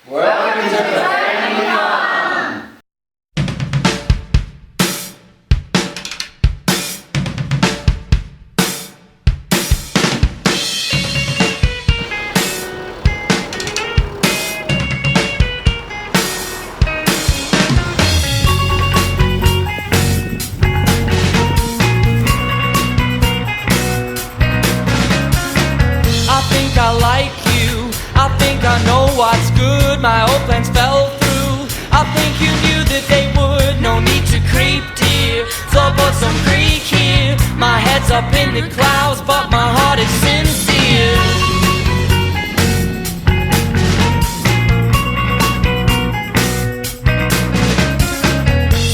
Welcome to the family farm! I think I like you, I think I know what's good. My old plans fell through, I think you knew that they would. No need to creep, dear, floorboards some creak here. My head's up in the clouds, but my heart is sincere.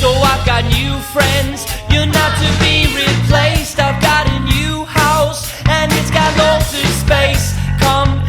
So I've got new friends, you're not to be replaced. I've got a new house, and it's got loads of space. Come